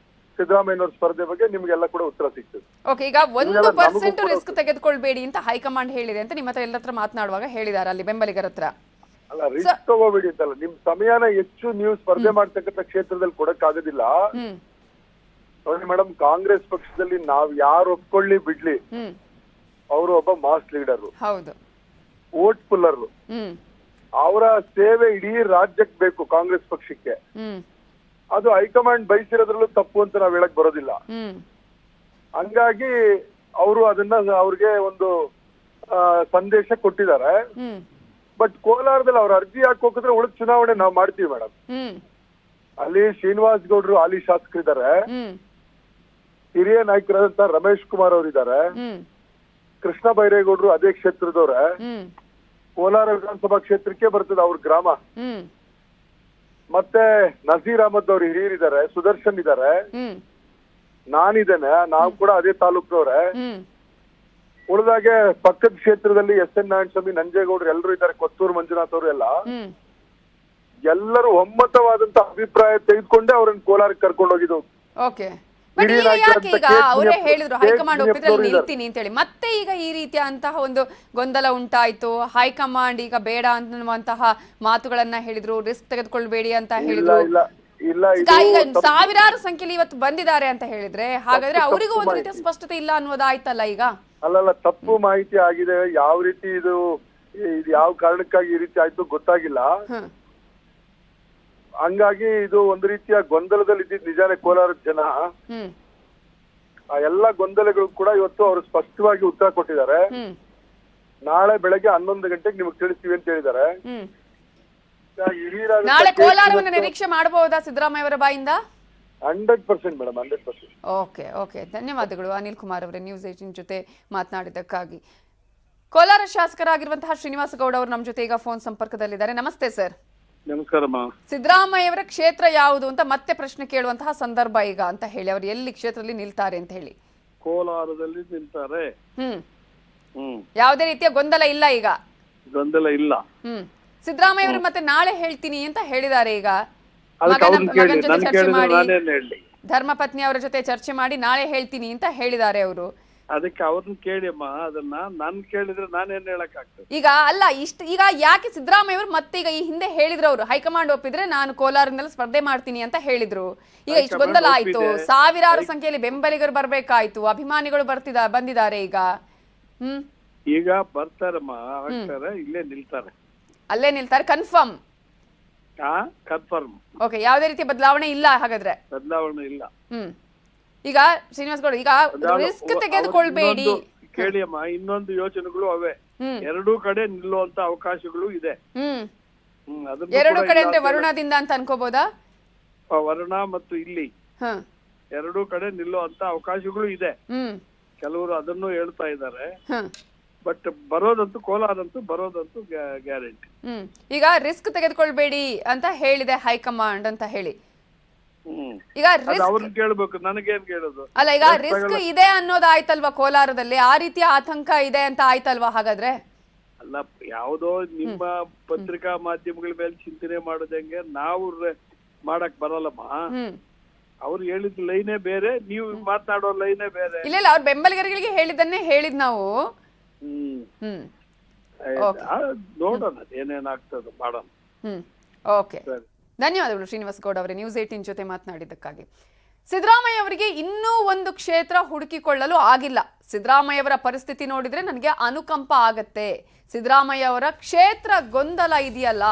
ಸಿದ್ದರಾಮಯ್ಯನವ್ರ ಸ್ಪರ್ಧೆ ಬಗ್ಗೆ ನಿಮ್ಗೆಲ್ಲ ಕೂಡ ಉತ್ತರ ಸಿಗ್ತದೆ. ಓಕೆ, ಈಗ 1% ರಿಸ್ಕ್ ತೆಗೆದುಕೊಳ್ಬೇಡಿ ಅಂತ ಹೈಕಮಾಂಡ್ ಹೇಳಿದೆ ಅಂತ ನಿಮ್ಮ ಹತ್ರ ಎಲ್ಲ ಹತ್ರ ಮಾತನಾಡುವಾಗ ಹೇಳಿದಾರೆ ಅಲ್ಲಿ ಬೆಂಬಲಿಗರ ಹತ್ರ. ಅಲ್ಲ, ರಿಸ್ಕ್ ತಗೋಬೇಡಿ ಅಂತಲ್ಲ, ನಿಮ್ ಸಮಯನ ಹೆಚ್ಚು ನೀವು ಸ್ಪರ್ಧೆ ಮಾಡ್ತಕ್ಕಂಥ ಕ್ಷೇತ್ರದಲ್ಲಿ ಕೊಡಕ್ಕಾಗೋದಿಲ್ಲ. ನೋಡಿ ಮೇಡಮ್, ಕಾಂಗ್ರೆಸ್ ಪಕ್ಷದಲ್ಲಿ ನಾವ್ ಯಾರು ಒಪ್ಕೊಳ್ಳಿ ಬಿಡ್ಲಿ, ಅವರು ಒಬ್ಬ ಮಾಸ್ ಲೀಡರ್, ಹೌದು, ವೋಟ್ ಪುಲ್ಲರ್. ಅವರ ಸೇವೆ ಇಡೀ ರಾಜ್ಯಕ್ಕೆ ಬೇಕು ಕಾಂಗ್ರೆಸ್ ಪಕ್ಷಕ್ಕೆ. ಅದು ಹೈಕಮಾಂಡ್ ಬಯಸಿರೋದ್ರಲ್ಲೂ ತಪ್ಪು ಅಂತ ನಾವ್ ಹೇಳಕ್ ಬರೋದಿಲ್ಲ. ಹಂಗಾಗಿ ಅವರು ಅದನ್ನ ಅವ್ರಿಗೆ ಒಂದು ಸಂದೇಶ ಕೊಟ್ಟಿದ್ದಾರೆ. ಬಟ್ ಕೋಲಾರದಲ್ಲಿ ಅವ್ರ ಅರ್ಜಿ ಹಾಕೋಕಿದ್ರೆ ಉಳಿದ ಚುನಾವಣೆ ನಾವ್ ಮಾಡ್ತೀವಿ ಮೇಡಮ್. ಅಲ್ಲಿ ಶ್ರೀನಿವಾಸ್ ಗೌಡ್ರು ಹಾಲಿ ಶಾಸಕರಿದ್ದಾರೆ, ಹಿರಿಯ ನಾಯಕರಾದಂತ ರಮೇಶ್ ಕುಮಾರ್ ಅವರಿದ್ದಾರೆ, ಕೃಷ್ಣ ಬೈರೇಗೌಡರು ಅದೇ ಕ್ಷೇತ್ರದವ್ರೆ. ಕೋಲಾರ ವಿಧಾನಸಭಾ ಕ್ಷೇತ್ರಕ್ಕೆ ಬರ್ತದೆ ಅವ್ರ ಗ್ರಾಮ. ಮತ್ತೆ ನಜೀರ್ ಅಹಮದ್ ಅವ್ರು ಹಿರಿಯರಿದ್ದಾರೆ, ಸುದರ್ಶನ್ ಇದ್ದಾರೆ, ನಾನಿದ್ದೇನೆ, ನಾವು ಕೂಡ ಅದೇ ತಾಲೂಕವ್ರೆ. ಉಳಿದಾಗೆ ಪಕ್ಕದ ಕ್ಷೇತ್ರದಲ್ಲಿ ಎಸ್ ಎನ್ ನಾರಾಯಣ ಸ್ವಾಮಿ, ನಂಜೇಗೌಡರು ಎಲ್ಲರೂ ಇದ್ದಾರೆ, ಕೊತ್ತೂರು ಮಂಜುನಾಥ್ ಅವರು ಎಲ್ಲರೂ ಒಮ್ಮತವಾದಂತ ಅಭಿಪ್ರಾಯ ತೆಗೆದುಕೊಂಡೆ ಅವ್ರನ್ನ ಕೋಲಾರಕ್ಕೆ ಕರ್ಕೊಂಡು ಹೋಗಿದ್ದು. ಓಕೆ, ಬಟ್ ಯಾಕೆ ಈಗ ಅವರೇ ಹೇಳಿದ್ರು ಹೈಕಮಾಂಡ್ ಒಪ್ಪಿದ್ರೆ ನಿಲ್ತೀನಿ ಅಂತ ಹೇಳಿ, ಮತ್ತೆ ಈಗ ಈ ರೀತಿಯ ಅಂತಹ ಒಂದು ಗೊಂದಲ ಉಂಟಾಯ್ತು. ಹೈಕಮಾಂಡ್ ಈಗ ಬೇಡ ಅನ್ನುವಂತಹ ಮಾತುಗಳನ್ನ ಹೇಳಿದ್ರು, ರಿಸ್ಕ್ ತೆಗೆದುಕೊಳ್ಬೇಡಿ ಅಂತ ಹೇಳಿದ್ರು. ಈಗ ಸಾವಿರಾರು ಸಂಖ್ಯೆಯಲ್ಲಿ ಇವತ್ತು ಬಂದಿದ್ದಾರೆ ಅಂತ ಹೇಳಿದ್ರೆ ಹಾಗಾದ್ರೆ ಅವರಿಗೂ ಒಂದು ರೀತಿಯ ಸ್ಪಷ್ಟತೆ ಇಲ್ಲ ಅನ್ನೋದಾಯ್ತಲ್ಲ ಈಗ. ಅಲ್ಲಲ್ಲ, ತಪ್ಪು ಮಾಹಿತಿ ಆಗಿದೆ. ಯಾವ ರೀತಿ ಇದು ಯಾವ ಕಾರಣಕ್ಕಾಗಿ ಈ ರೀತಿ ಆಯ್ತು ಗೊತ್ತಾಗಿಲ್ಲ. ಹಂಗಾಗಿ ಇದು ಒಂದು ರೀತಿಯ ಗೊಂದಲದಲ್ಲಿ ಇದ್ದಿದ್ ನಿಜಾನೇ ಕೋಲಾರದ ಜನ. ಆ ಎಲ್ಲಾ ಗೊಂದಲಗಳು ಕೂಡ ಇವತ್ತು ಅವರು ಸ್ಪಷ್ಟವಾಗಿ ಉತ್ತರ ಕೊಟ್ಟಿದ್ದಾರೆ. ನಾಳೆ ಬೆಳಗ್ಗೆ 11 ಗಂಟೆಗೆ ನಿಮಗೆ ತಿಳಿಸ್ತೀವಿ ಅಂತ ಹೇಳಿದ್ದಾರೆ. ನಾಳೆ ಕೋಲಾರವನ್ನು ನಿರೀಕ್ಷೆ ಮಾಡಬಹುದಾ ಸಿದ್ದರಾಮಯ್ಯ ಅವರ ಬಾಯಿಂದ? 100% ಮೇಡಮ್, 100%. ಓಕೆ ಓಕೆ, ಧನ್ಯವಾದಗಳು ಅನಿಲ್ ಕುಮಾರ್ ಅವರೇ ನ್ಯೂಸ್ 18 ಜೊತೆ ಮಾತನಾಡಿದ್ದಕ್ಕಾಗಿ. ಕೋಲಾರ ಶಾಸಕರಾಗಿರುವಂತಹ ಶ್ರೀನಿವಾಸ ಗೌಡ ಅವರು ನಮ್ಮ ಜೊತೆ ಈಗ ಫೋನ್ ಸಂಪರ್ಕದಲ್ಲಿದ್ದಾರೆ. ನಮಸ್ತೆ ಸರ್. ನಮಸ್ಕಾರಮ್ಮ. ಸಿದ್ದರಾಮಯ್ಯ ಅವರ ಕ್ಷೇತ್ರ ಯಾವುದು ಅಂತ ಮತ್ತೆ ಪ್ರಶ್ನೆ ಕೇಳುವಂತಹ ಸಂದರ್ಭ ಈಗ ಅಂತ ಹೇಳಿ, ಅವರು ಎಲ್ಲಿ ಕ್ಷೇತ್ರದಲ್ಲಿ ನಿಲ್ತಾರೆ ಅಂತ ಹೇಳಿ. ಕೋಲಾರದಲ್ಲಿ ನಿಲ್ತಾರೆ. ಯಾವುದೇ ರೀತಿಯ ಗೊಂದಲ ಇಲ್ಲ ಈಗ? ಗೊಂದಲ ಇಲ್ಲ. ಸಿದ್ದರಾಮಯ್ಯ ಅವರು ಮತ್ತೆ ನಾಳೆ ಹೇಳ್ತೀನಿ ಅಂತ ಹೇಳಿದ್ದಾರೆ. ಈಗ ಮಗನ ಜೊತೆ ಚರ್ಚೆ ಮಾಡಿ, ಧರ್ಮಪತ್ನಿ ಅವರ ಜೊತೆ ಚರ್ಚೆ ಮಾಡಿ ನಾಳೆ ಹೇಳ್ತೀನಿ ಅಂತ ಹೇಳಿದ್ದಾರೆ ಅವರು. ಅದಕ್ಕೆ ಅವ್ರನ್ನ ಕೇಳಿ ಅಮ್ಮ, ಅದನ್ನ ನಾನು ಕೇಳಿದ್ರೆ ನಾನೇನ್ ಹೇಳಕ್ ಆಗ್ತದೆ ಈಗ? ಅಲ್ಲ, ಈಗ ಯಾಕೆ ಸಿದ್ದರಾಮಯ್ಯ ಅವರು ಮತ್ತೆ ಈಗ ಈ ಹಿಂದೆ ಹೇಳಿದ್ರು ಅವರು ಹೈಕಮಾಂಡ್ ಒಪ್ಪಿದ್ರೆ ನಾನು ಕೋಲಾರದಲ್ಲಿ ಸ್ಪರ್ಧೆ ಮಾಡ್ತೀನಿ ಅಂತ ಹೇಳಿದ್ರು. ಈಗ ಇಷ್ಟು ಗೊಂದಲ ಆಯ್ತು, ಸಾವಿರಾರು ಸಂಖ್ಯೆಯಲ್ಲಿ ಬೆಂಬಲಿಗರು ಬರ್ಬೇಕಾಯ್ತು, ಅಭಿಮಾನಿಗಳು ಬಂದಿದ್ದಾರೆ. ಈಗ ಈಗ ಬರ್ತಾರಮ್ಮ, ಆಗ್ತಾರೆ, ಇಲ್ಲೇ ನಿಲ್ತಾರೆ. ಅಲ್ಲೇ ನಿಲ್ತಾರೆ ಕನ್ಫರ್ಮ್? ಕನ್ಫರ್ಮ್. ಓಕೆ, ಯಾವುದೇ ರೀತಿ ಬದಲಾವಣೆ ಇಲ್ಲ ಹಾಗಾದ್ರೆ? ಬದಲಾವಣೆ ಇಲ್ಲ. ಈಗ ಶ್ರೀನಿವಾಸ್ ಗೌಡ, ಈಗ ರಿಸ್ಕ್ ತೆಗೆದುಕೊಳ್ಬೇಡಿ. ಕೇಳಿ ಅಮ್ಮ, ಇನ್ನೊಂದು ಯೋಚನೆಗಳು ಅವೇ. ಎರಡೂ ಕಡೆ ನಿಲ್ಲುವಂತ ಅವಕಾಶಗಳು ಇದೆ. ಎರಡು ಕಡೆ ಅಂದ್ರೆ ವರುಣದಿಂದ ಅಂತ ಅನ್ಕೋಬಹುದಾ? ವರುಣ ಮತ್ತು ಇಲ್ಲಿ ಎರಡೂ ಕಡೆ ನಿಲ್ಲುವಂತ ಅವಕಾಶಗಳು ಇದೆ. ಕೆಲವರು ಅದನ್ನು ಹೇಳ್ತಾ ಇದ್ದಾರೆ. ಬಟ್ ಬರೋದಂತೂ ಕೋಲಾರಂತೂ ಬರೋದಂತೂ ಗ್ಯಾರಂಟಿ. ಈಗ ರಿಸ್ಕ್ ತೆಗೆದುಕೊಳ್ಬೇಡಿ ಅಂತ ಹೇಳಿದೆ ಹೈಕಮಾಂಡ್ ಅಂತ ಹೇಳಿ. ಈಗ ಅವ್ರನ್ನ ಕೇಳ್ಬೇಕು, ನನಗೇನ್ ಕೇಳೋದು? ಅಲ್ಲ, ಈಗ ರಿಸ್ಕ್ ಇದೆ ಅನ್ನೋದು ಆಯ್ತಲ್ವಾ ಕೋಲಾರದಲ್ಲಿ? ಆ ರೀತಿಯ ಆತಂಕ ಇದೆ ಅಂತ ಆಯ್ತಲ್ವಾ ಹಾಗಾದ್ರೆ? ಅಲ್ಲ, ಯಾವುದೋ ನಿಮ್ಮ ಪತ್ರಿಕಾ ಮಾಧ್ಯಮಗಳ ಮೇಲೆ ಚಿಂತನೆ ಮಾಡೋದಂಗೆ ನಾವು ಮಾಡಕ್ ಬರಲ್ಲಮ್ಮ. ಅವ್ರು ಹೇಳಿದ ಲೈನೇ ಬೇರೆ, ನೀವು ಮಾತನಾಡೋ ಲೈನೇ ಬೇರೆ. ಇಲ್ಲ ಇಲ್ಲ, ಅವ್ರ ಬೆಂಬಲಿಗರಿಗೆ ಹೇಳಿದ್ದನ್ನೇ ಹೇಳಿದ್ ನಾವು. ನೋಡೋಣ ಏನೇನಾಗ್ತದೆ, ಮಾಡೋಣ. ಓಕೆ, ಧನ್ಯವಾದಗಳು ಶ್ರೀನಿವಾಸ್ ಗೌಡ ಅವರೇ ನ್ಯೂಸ್ 18 ಜೊತೆ ಮಾತನಾಡಿದ್ದಕ್ಕಾಗಿ. ಸಿದ್ದರಾಮಯ್ಯ ಅವರಿಗೆ ಇನ್ನೂ ಒಂದು ಕ್ಷೇತ್ರ ಹುಡುಕಿಕೊಳ್ಳಲು ಆಗಿಲ್ಲ. ಸಿದ್ದರಾಮಯ್ಯ ಅವರ ಪರಿಸ್ಥಿತಿ ನೋಡಿದ್ರೆ ನನಗೆ ಅನುಕಂಪ ಆಗತ್ತೆ. ಸಿದ್ದರಾಮಯ್ಯ ಅವರ ಕ್ಷೇತ್ರ ಗೊಂದಲ ಇದೆಯಲ್ಲ,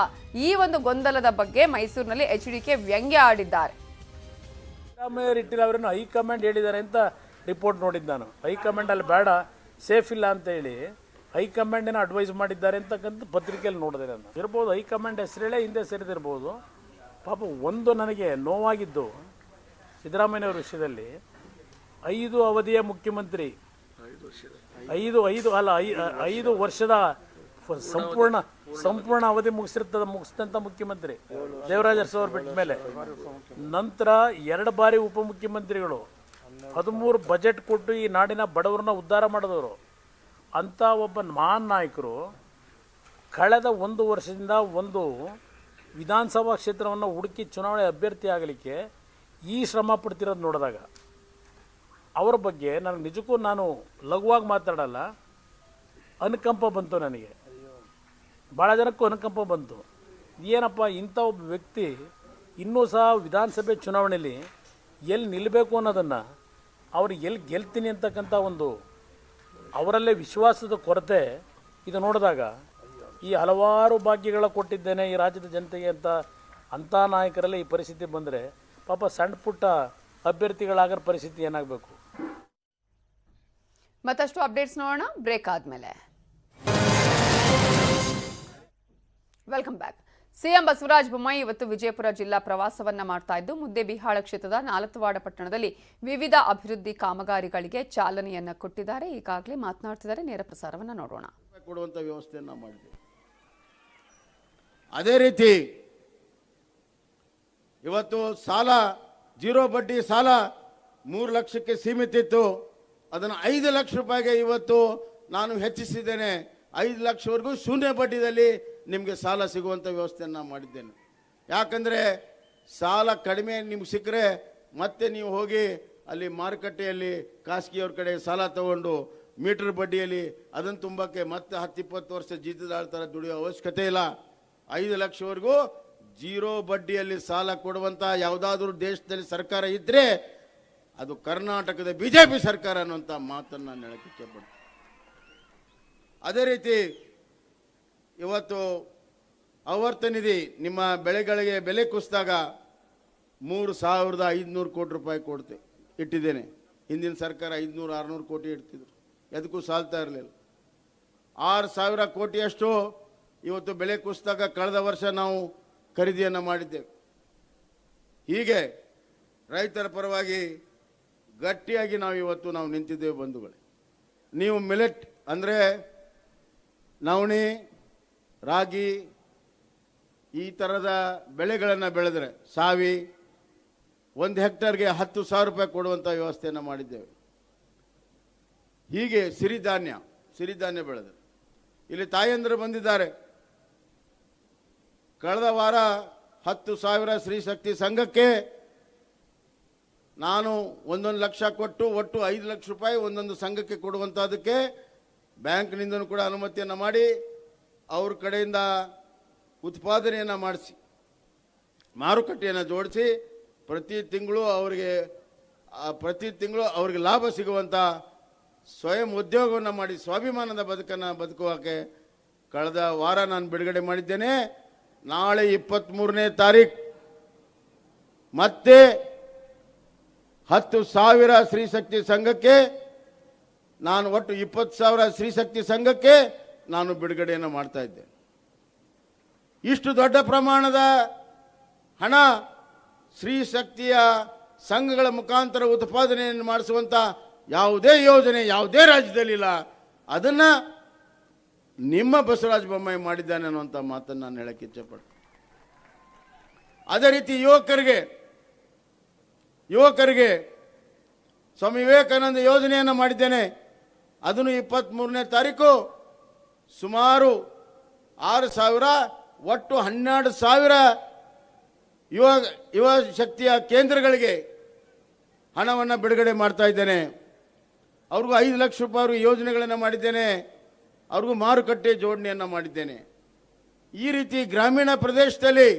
ಈ ಒಂದು ಗೊಂದಲದ ಬಗ್ಗೆ ಮೈಸೂರಿನಲ್ಲಿ HDK ವ್ಯಂಗ್ಯ ಆಡಿದ್ದಾರೆ. ಸಿದ್ದರಾಮಯ್ಯ ಇಟ್ಟಿಲ್ಲ ಅವರನ್ನು ಹೈಕಮಾಂಡ್ ಹೇಳಿದ್ದಾರೆ ಅಂತ ರಿಪೋರ್ಟ್ ನೋಡಿದ್ದು ನಾನು. ಹೈಕಮಾಂಡ್ ಅಲ್ಲಿ ಬೇಡ, ಸೇಫ್ ಇಲ್ಲ ಅಂತ ಹೇಳಿ ಹೈಕಮಾಂಡ್ ಅಡ್ವೈಸ್ ಮಾಡಿದ್ದಾರೆ ಅಂತಕ್ಕಂಥ ಪತ್ರಿಕೆಯಲ್ಲಿ ನೋಡಿದೆ ನಾನು. ಇರ್ಬೋದು, ಹೈಕಮಾಂಡ್ ಹೆಸರೇಳೆ ಹಿಂದೆ ಸೇರಿದಿರ್ಬೋದು. ಪಾಪ ಒಂದು ನನಗೆ ನೋವಾಗಿದ್ದು ಸಿದ್ದರಾಮಯ್ಯವ್ರ ವಿಷಯದಲ್ಲಿ 5 ಅವಧಿಯ ಮುಖ್ಯಮಂತ್ರಿ, 5 ವರ್ಷದ ಸಂಪೂರ್ಣ ಅವಧಿ ಮುಗಿಸಿದಂಥ ಮುಖ್ಯಮಂತ್ರಿ ದೇವರಾಜ ಅರಸು ಅವರು ಬಿಟ್ಟ ಮೇಲೆ ನಂತರ 2 ಬಾರಿ ಉಪಮುಖ್ಯಮಂತ್ರಿಗಳು, 13 ಬಜೆಟ್ ಕೊಟ್ಟು ಈ ನಾಡಿನ ಬಡವರನ್ನ ಉದ್ಧಾರ ಮಾಡಿದವರು ಅಂಥ ಒಬ್ಬ ಮಹಾನ್ ನಾಯಕರು ಕಳೆದ 1 ವರ್ಷದಿಂದ ಒಂದು ವಿಧಾನಸಭಾ ಕ್ಷೇತ್ರವನ್ನು ಹುಡುಕಿ ಚುನಾವಣೆ ಅಭ್ಯರ್ಥಿ ಆಗಲಿಕ್ಕೆ ಈ ಶ್ರಮ ಪಡ್ತಿರೋದು ನೋಡಿದಾಗ ಅವರ ಬಗ್ಗೆ ನನಗೆ ನಿಜಕ್ಕೂ, ನಾನು ಲಘುವಾಗಿ ಮಾತಾಡಲ್ಲ, ಅನುಕಂಪ ಬಂತು ನನಗೆ. ಭಾಳ ಜನಕ್ಕೂ ಅನುಕಂಪ ಬಂತು. ಏನಪ್ಪ, ಇಂಥ ಒಬ್ಬ ವ್ಯಕ್ತಿ ಇನ್ನೂ ಸಹ ವಿಧಾನಸಭೆ ಚುನಾವಣೆಯಲ್ಲಿ ಎಲ್ಲಿ ನಿಲ್ಲಬೇಕು ಅನ್ನೋದನ್ನು, ಅವ್ರು ಎಲ್ಲಿ ಗೆಲ್ತೀನಿ ಅಂತಕ್ಕಂಥ ಒಂದು ಅವರಲ್ಲೇ ವಿಶ್ವಾಸದ ಕೊರತೆ ಇದು ನೋಡಿದಾಗ, ಈ ಹಲವಾರು ಭಾಗ್ಯಗಳ ಕೊಟ್ಟಿದ್ದೇನೆ ಈ ರಾಜ್ಯದ ಜನತೆಗೆ ಅಂಥ ನಾಯಕರಲ್ಲಿ ಈ ಪರಿಸ್ಥಿತಿ ಬಂದರೆ ಪಾಪ ಸಣ್ಣ ಪುಟ್ಟ ಅಭ್ಯರ್ಥಿಗಳಾಗೋ ಪರಿಸ್ಥಿತಿ ಏನಾಗಬೇಕು? ಮತ್ತಷ್ಟು ಅಪ್ಡೇಟ್ಸ್ ನೋಡೋಣ ಬ್ರೇಕ್ ಆದ್ಮೇಲೆ. Welcome back. CM Basavaraj Bommai ಇವತ್ತು ವಿಜಯಪುರ ಜಿಲ್ಲಾ ಪ್ರವಾಸವನ್ನ ಮಾಡ್ತಾ ಇದ್ದು, ಮುದ್ದೇಬಿಹಾಳ ಕ್ಷೇತ್ರದ ನಾಲತವಾಡ ಪಟ್ಟಣದಲ್ಲಿ ವಿವಿಧ ಅಭಿವೃದ್ಧಿ ಕಾಮಗಾರಿಗಳಿಗೆ ಚಾಲನೆಯನ್ನ ಕೊಟ್ಟಿದ್ದಾರೆ. ಈಗಾಗಲೇ ಮಾತನಾಡ್ತಿದ್ದಾರೆ, ನೇರ ಪ್ರಸಾರವನ್ನ ನೋಡೋಣ. ಕೊಡುವಂತ ವ್ಯವಸ್ಥೆಯನ್ನ ಮಾಡಿದೆ. ಅದೇ ರೀತಿ ಇವತ್ತು ಸಾಲ, 0 ಬಡ್ಡಿ ಸಾಲ 3 ಲಕ್ಷಕ್ಕೆ ಸೀಮಿತ ಇತ್ತು, ಅದನ್ನು 5 ಲಕ್ಷ ರೂಪಾಯಿಗೆ ಇವತ್ತು ನಾನು ಹೆಚ್ಚಿಸಿದ್ದೇನೆ. 5 ಲಕ್ಷವರೆಗೂ ಶೂನ್ಯ ಬಡ್ಡಿದಲ್ಲಿ ನಿಮಗೆ ಸಾಲ ಸಿಗುವಂಥ ವ್ಯವಸ್ಥೆಯನ್ನು ಮಾಡಿದ್ದೇನೆ. ಯಾಕಂದರೆ ಸಾಲ ಕಡಿಮೆ ನಿಮ್ಗೆ ಸಿಕ್ಕರೆ ಮತ್ತೆ ನೀವು ಹೋಗಿ ಅಲ್ಲಿ ಮಾರುಕಟ್ಟೆಯಲ್ಲಿ ಖಾಸಗಿಯವ್ರ ಕಡೆ ಸಾಲ ತಗೊಂಡು ಮೀಟರ್ ಬಡ್ಡಿಯಲ್ಲಿ ಅದನ್ನು ತುಂಬಕ್ಕೆ ಮತ್ತೆ 10-20 ವರ್ಷ ಜೀತದಾಳ ಥರ ದುಡಿಯೋ ಅವಶ್ಯಕತೆ ಇಲ್ಲ. 5 ಲಕ್ಷವರೆಗೂ 0 ಬಡ್ಡಿಯಲ್ಲಿ ಸಾಲ ಕೊಡುವಂಥ ಯಾವುದಾದ್ರೂ ದೇಶದಲ್ಲಿ ಸರ್ಕಾರ ಇದ್ದರೆ ಅದು ಕರ್ನಾಟಕದ BJP ಸರ್ಕಾರ ಅನ್ನುವಂಥ ಮಾತನ್ನು ನಾನು ಹೇಳಕ್ಕೆ ಇಷ್ಟಪಡ್ತೀನಿ. ಅದೇ ರೀತಿ ಇವತ್ತು ಆವರ್ತ ನಿಧಿ ನಿಮ್ಮ ಬೆಳೆಗಳಿಗೆ ಬೆಲೆ ಕುಸಿದಾಗ 3,500 ಕೋಟಿ ರೂಪಾಯಿ ಇಟ್ಟಿದ್ದೇನೆ. ಹಿಂದಿನ ಸರ್ಕಾರ 500-600 ಕೋಟಿ ಇಡ್ತಿದ್ರು, ಎದಕ್ಕೂ ಸಾಲ್ತಾ ಇರಲಿಲ್ಲ. 6,000 ಕೋಟಿಯಷ್ಟು ಇವತ್ತು ಬೆಲೆ ಕುಸಿದಾಗ ಕಳೆದ ವರ್ಷ ನಾವು ಖರೀದಿಯನ್ನು ಮಾಡಿದ್ದೇವೆ. ಹೀಗೆ ರೈತರ ಪರವಾಗಿ ಗಟ್ಟಿಯಾಗಿ ನಾವು ನಿಂತಿದ್ದೇವೆ ಬಂಧುಗಳೇ. ನೀವು ಮಿಲೆಟ್ ಅಂದರೆ ನವಣೆ, ರಾಗಿ ಈ ಥರದ ಬೆಳೆಗಳನ್ನು ಬೆಳೆದರೆ ಸಾವಿ 1 ಹೆಕ್ಟರ್ಗೆ 10,000 ರೂಪಾಯಿ ಕೊಡುವಂಥ ವ್ಯವಸ್ಥೆಯನ್ನು ಮಾಡಿದ್ದೇವೆ. ಹೀಗೆ ಸಿರಿಧಾನ್ಯ ಬೆಳೆದರೆ ಇಲ್ಲಿ ತಾಯಂದರು ಬಂದಿದ್ದಾರೆ. ಕಳೆದ ವಾರ 10,000 ಸ್ತ್ರೀ ಶಕ್ತಿ ಸಂಘಕ್ಕೆ ನಾನು 1 ಲಕ್ಷ ಕೊಟ್ಟು ಒಟ್ಟು 5 ಲಕ್ಷ ರೂಪಾಯಿ ಒಂದೊಂದು ಸಂಘಕ್ಕೆ ಕೊಡುವಂಥದ್ದಕ್ಕೆ ಬ್ಯಾಂಕ್ನಿಂದನೂ ಕೂಡ ಅನುಮತಿಯನ್ನು ಮಾಡಿ ಅವ್ರ ಕಡೆಯಿಂದ ಉತ್ಪಾದನೆಯನ್ನು ಮಾಡಿಸಿ ಮಾರುಕಟ್ಟೆಯನ್ನು ಜೋಡಿಸಿ ಪ್ರತಿ ತಿಂಗಳು ಅವರಿಗೆ ಲಾಭ ಸಿಗುವಂಥ ಸ್ವಯಂ ಉದ್ಯೋಗವನ್ನು ಮಾಡಿ ಸ್ವಾಭಿಮಾನದ ಬದುಕನ್ನು ಬದುಕುವಕ್ಕೆ ಕಳೆದ ವಾರ ನಾನು ಬಿಡುಗಡೆ ಮಾಡಿದ್ದೇನೆ. ನಾಳೆ 23ನೇ ತಾರೀಕು ಮತ್ತೆ 10,000 ಸ್ತ್ರೀಶಕ್ತಿ ಸಂಘಕ್ಕೆ, ನಾನು ಒಟ್ಟು 20,000 ಸ್ತ್ರೀಶಕ್ತಿ ಸಂಘಕ್ಕೆ ನಾನು ಬಿಡುಗಡೆಯನ್ನು ಮಾಡ್ತಾ ಇದ್ದೇನೆ. ಇಷ್ಟು ದೊಡ್ಡ ಪ್ರಮಾಣದ ಹಣ ಸ್ತ್ರೀಶಕ್ತಿಯ ಸಂಘಗಳ ಮುಖಾಂತರ ಉತ್ಪಾದನೆಯನ್ನು ಮಾಡಿಸುವಂಥ ಯಾವುದೇ ಯೋಜನೆ ಯಾವುದೇ ರಾಜ್ಯದಲ್ಲಿಲ್ಲ. ಅದನ್ನು ನಿಮ್ಮ ಬಸವರಾಜ ಬೊಮ್ಮಾಯಿ ಮಾಡಿದ್ದಾನೆ ಅನ್ನುವಂಥ ಮಾತನ್ನು ನಾನು ಹೇಳಕ್ಕೆ ಇಚ್ಛೆಪಡ್ತೀನಿ. ಅದೇ ರೀತಿ ಯುವಕರಿಗೆ ಸ್ವಾಮಿ ವಿವೇಕಾನಂದ ಯೋಜನೆಯನ್ನು ಮಾಡಿದ್ದೇನೆ. ಅದನ್ನು 23ನೇ ತಾರೀಕು ಸುಮಾರು 6,000 ಒಟ್ಟು 12,000 ಯುವ ಶಕ್ತಿಯ ಕೇಂದ್ರಗಳಿಗೆ ಹಣವನ್ನು ಬಿಡುಗಡೆ ಮಾಡ್ತಾ ಇದ್ದೇನೆ. ಅವ್ರಿಗೂ 5 ಲಕ್ಷ ರೂಪಾಯಿ ಯೋಜನೆಗಳನ್ನು ಮಾಡಿದ್ದೇನೆ. ಅವ್ರಿಗೂ ಮಾರುಕಟ್ಟೆ ಜೋಡಣೆಯನ್ನು ಮಾಡಿದ್ದೇನೆ. ಈ ರೀತಿ ಗ್ರಾಮೀಣ ಪ್ರದೇಶದಲ್ಲಿ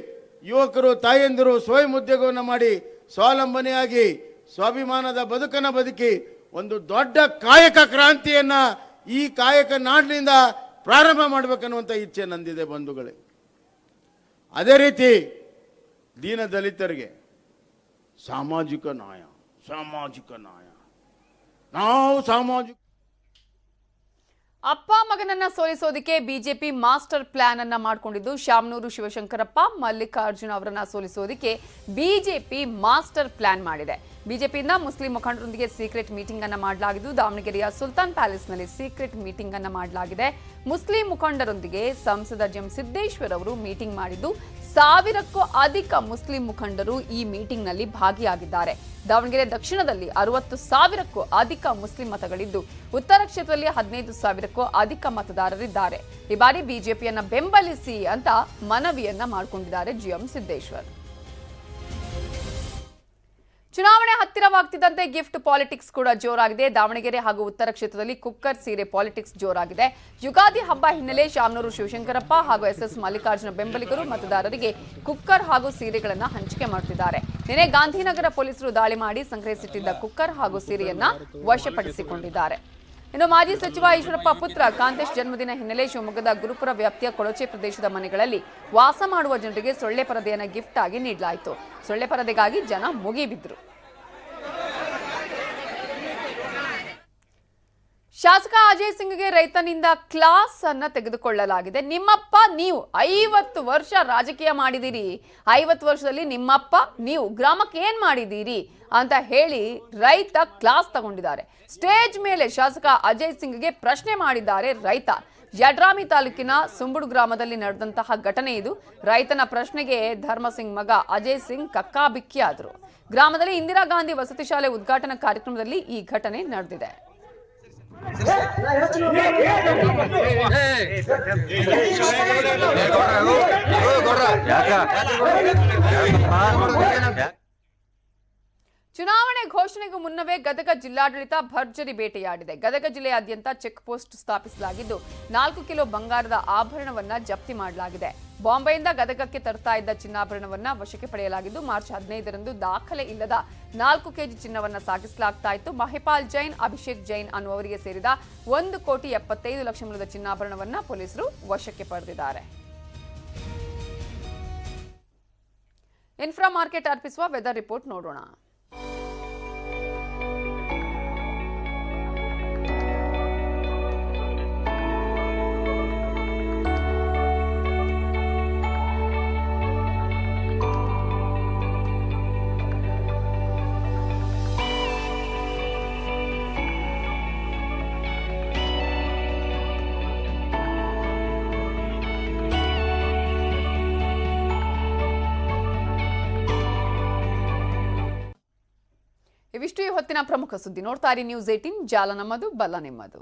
ಯುವಕರು ತಾಯಂದಿರು ಸ್ವಯಂ ಉದ್ಯೋಗವನ್ನು ಮಾಡಿ ಸ್ವಾವಲಂಬನೆಯಾಗಿ ಸ್ವಾಭಿಮಾನದ ಬದುಕನ್ನು ಬದುಕಿ ಒಂದು ದೊಡ್ಡ ಕಾಯಕ ಕ್ರಾಂತಿಯನ್ನು ಈ ಕಾಯಕ ನಾಡಿನಿಂದ ಪ್ರಾರಂಭ ಮಾಡಬೇಕನ್ನುವಂಥ ಇಚ್ಛೆ ನಂದಿದೆ ಬಂಧುಗಳೇ. ಅದೇ ರೀತಿ ದೀನ ದಲಿತರಿಗೆ ಸಾಮಾಜಿಕ ನ್ಯಾಯ ನಾವು ಸಾಮಾಜಿಕ ಅಪ್ಪ ಮಗನನ್ನ ಸೋಲಿಸೋದಕ್ಕೆ ಬಿಜೆಪಿ ಮಾಸ್ಟರ್ ಪ್ಲಾನ್ ಅನ್ನ ಮಾಡಿಕೊಂಡಿದ್ದು ಶಾಮನೂರು ಶಿವಶಂಕರಪ್ಪ ಮಲ್ಲಿಕಾರ್ಜುನ ಅವರನ್ನ ಸೋಲಿಸೋದಕ್ಕೆ ಬಿಜೆಪಿ ಮಾಸ್ಟರ್ ಪ್ಲಾನ್ ಮಾಡಿದೆ. ಬಿಜೆಪಿಯಿಂದ ಮುಸ್ಲಿಂ ಮುಖಂಡರೊಂದಿಗೆ ಸೀಕ್ರೆಟ್ ಮೀಟಿಂಗ್ ಅನ್ನ ಮಾಡಲಾಗಿದ್ದು ದಾವಣಗೆರೆಯ ಸುಲ್ತಾನ್ ಪ್ಯಾಲೇಸ್ನಲ್ಲಿ ಸೀಕ್ರೆಟ್ ಮೀಟಿಂಗ್ ಅನ್ನ ಮಾಡಲಾಗಿದೆ. ಮುಸ್ಲಿಂ ಮುಖಂಡರೊಂದಿಗೆ ಸಂಸದ ಜಂ ಸಿದ್ದೇಶ್ವರ್ ಅವರು ಮೀಟಿಂಗ್ ಮಾಡಿದ್ದು 1000ಕ್ಕೂ ಅಧಿಕ ಮುಸ್ಲಿಂ ಮುಖಂಡರು ಈ ಮೀಟಿಂಗ್ನಲ್ಲಿ ಭಾಗಿಯಾಗಿದ್ದಾರೆ. ದಾವಣಗೆರೆ ದಕ್ಷಿಣದಲ್ಲಿ 60,000ಕ್ಕೂ ಅಧಿಕ ಮುಸ್ಲಿಂ ಮತಗಳಿದ್ದು ಉತ್ತರ ಕ್ಷೇತ್ರದಲ್ಲಿ 15,000ಕ್ಕೂ ಅಧಿಕ ಮತದಾರರಿದ್ದಾರೆ. ಈ ಬಾರಿ ಬಿಜೆಪಿಯನ್ನ ಬೆಂಬಲಿಸಿ ಅಂತ ಮನವಿಯನ್ನ ಮಾಡಿಕೊಂಡಿದ್ದಾರೆ ಜಿಎಂ ಸಿದ್ದೇಶ್ವರ್. ಚುನಾವಣೆ ಹತ್ತಿರವಾಗ್ತಿದ್ದಂತೆ ಗಿಫ್ಟ್ ಪಾಲಿಟಿಕ್ಸ್ ಕೂಡ ಜೋರಾಗಿದೆ. ದಾವಣಗೆರೆ ಹಾಗೂ ಉತ್ತರ ಕ್ಷೇತ್ರದಲ್ಲಿ ಕುಕ್ಕರ್ ಸೀರೆ ಪಾಲಿಟಿಕ್ಸ್ ಜೋರಾಗಿದೆ. ಯುಗಾದಿ ಹಬ್ಬ ಹಿನ್ನೆಲೆ ಶಾಮನೂರು ಶಿವಶಂಕರಪ್ಪ ಹಾಗೂ ಎಸ್ಎಸ್ ಮಲ್ಲಿಕಾರ್ಜುನ ಬೆಂಬಲಿಗರು ಮತದಾರರಿಗೆ ಕುಕ್ಕರ್ ಹಾಗೂ ಸೀರೆಗಳನ್ನು ಹಂಚಿಕೆ ಮಾಡುತ್ತಿದ್ದಾರೆ. ನಿನ್ನೆ ಗಾಂಧಿನಗರ ಪೊಲೀಸರು ದಾಳಿ ಮಾಡಿ ಸಂಗ್ರಹಿಸಿಟ್ಟಿದ್ದ ಕುಕ್ಕರ್ ಹಾಗೂ ಸೀರೆಯನ್ನ ವಶಪಡಿಸಿಕೊಂಡಿದ್ದಾರೆ. ಇನ್ನು ಮಾಜಿ ಸಚಿವ ಈಶ್ವರಪ್ಪ ಪುತ್ರ ಕಾಂತೇಶ್ ಜನ್ಮದಿನ ಹಿನ್ನೆಲೆ ಶಿವಮೊಗ್ಗದ ಗುರುಪುರ ವ್ಯಾಪ್ತಿಯ ಕೊಳಚೆ ಪ್ರದೇಶದ ಮನೆಗಳಲ್ಲಿ ವಾಸ ಮಾಡುವ ಜನರಿಗೆ ಸೊಳ್ಳೆ ಪರದೆಯನ್ನು ಗಿಫ್ಟ್ ಆಗಿ ನೀಡಲಾಯಿತು. ಸೊಳ್ಳೆ ಪರದೆಗಾಗಿ ಜನ ಮುಗಿಬಿದ್ರು. ಶಾಸಕ ಅಜಯ್ ಸಿಂಗ್ಗೆ ರೈತನಿಂದ ಕ್ಲಾಸ್ ಅನ್ನ ತೆಗೆದುಕೊಳ್ಳಲಾಗಿದೆ. ನಿಮ್ಮಪ್ಪ ನೀವು 50 ವರ್ಷ ರಾಜಕೀಯ ಮಾಡಿದಿರಿ, 50 ವರ್ಷದಲ್ಲಿ ನಿಮ್ಮಪ್ಪ ನೀವು ಗ್ರಾಮಕ್ಕೆ ಏನ್ ಮಾಡಿದ್ದೀರಿ ಅಂತ ಹೇಳಿ ರೈತ ಕ್ಲಾಸ್ ತಗೊಂಡಿದ್ದಾರೆ. ಸ್ಟೇಜ್ ಮೇಲೆ ಶಾಸಕ ಅಜಯ್ ಸಿಂಗ್ಗೆ ಪ್ರಶ್ನೆ ಮಾಡಿದ್ದಾರೆ ರೈತ. ಯಡ್ರಾಮಿ ತಾಲೂಕಿನ ಸುಂಬುಡು ಗ್ರಾಮದಲ್ಲಿ ನಡೆದಂತಹ ಘಟನೆ ಇದು. ರೈತನ ಪ್ರಶ್ನೆಗೆ ಧರ್ಮಸಿಂಗ್ ಮಗ ಅಜಯ್ ಸಿಂಗ್ ಕಕ್ಕಾಬಿಕ್ಕಿ ಆದರು. ಗ್ರಾಮದಲ್ಲಿ ಇಂದಿರಾ ಗಾಂಧಿ ವಸತಿ ಶಾಲೆ ಉದ್ಘಾಟನಾ ಕಾರ್ಯಕ್ರಮದಲ್ಲಿ ಈ ಘಟನೆ ನಡೆದಿದೆ. ಚುನಾವಣೆ ಘೋಷಣೆಗೂ ಮುನ್ನವೇ ಗದಗ ಜಿಲ್ಲಾಡಳಿತ ಭರ್ಜರಿ ಬೇಟೆಯಾಡಿದೆ. ಗದಗ ಜಿಲ್ಲೆಯಾದ್ಯಂತ ಚೆಕ್ ಪೋಸ್ಟ್ ಸ್ಥಾಪಿಸಲಾಗಿದ್ದು 4 ಕಿಲೋ ಬಂಗಾರದ ಆಭರಣವನ್ನ ಜಪ್ತಿ ಮಾಡಲಾಗಿದೆ. ಬಾಂಬೆಯಿಂದ ಗದಗಕ್ಕೆ ತರ್ತಾ ಇದ್ದ ಚಿನ್ನಾಭರಣವನ್ನ ವಶಕ್ಕೆ ಪಡೆಯಲಾಗಿದ್ದು ಮಾರ್ಚ್ 15ರಂದು ದಾಖಲೆ ಇಲ್ಲದ 4 ಕೆಜಿ ಚಿನ್ನವನ್ನ ಸಾಗಿಸಲಾಗ್ತಾ ಇತ್ತು. ಮಹಿಪಾಲ್ ಜೈನ್, ಅಭಿಷೇಕ್ ಜೈನ್ ಅನ್ನುವರಿಗೆ ಸೇರಿದ 1,75,00,000 ಮೂಲದ ಚಿನ್ನಾಭರಣವನ್ನ ಪೊಲೀಸರು ವಶಕ್ಕೆ ಪಡೆದಿದ್ದಾರೆ. ಇನ್ಫ್ರಾ ಮಾರ್ಕೆಟ್ ಅರ್ಪಿಸುವ ವೆದರ್ ರಿಪೋರ್ಟ್ ನೋಡೋಣ. ಇವಿಷ್ಟು ಈ ಹೊತ್ತಿನ ಪ್ರಮುಖ ಸುದ್ದಿ. ನೋಡ್ತಾ ಇರಿ ನ್ಯೂಸ್ 18, ಜಾಲ ನಮ್ಮದು, ಬಲ್ಲ ನಿಮ್ಮದು.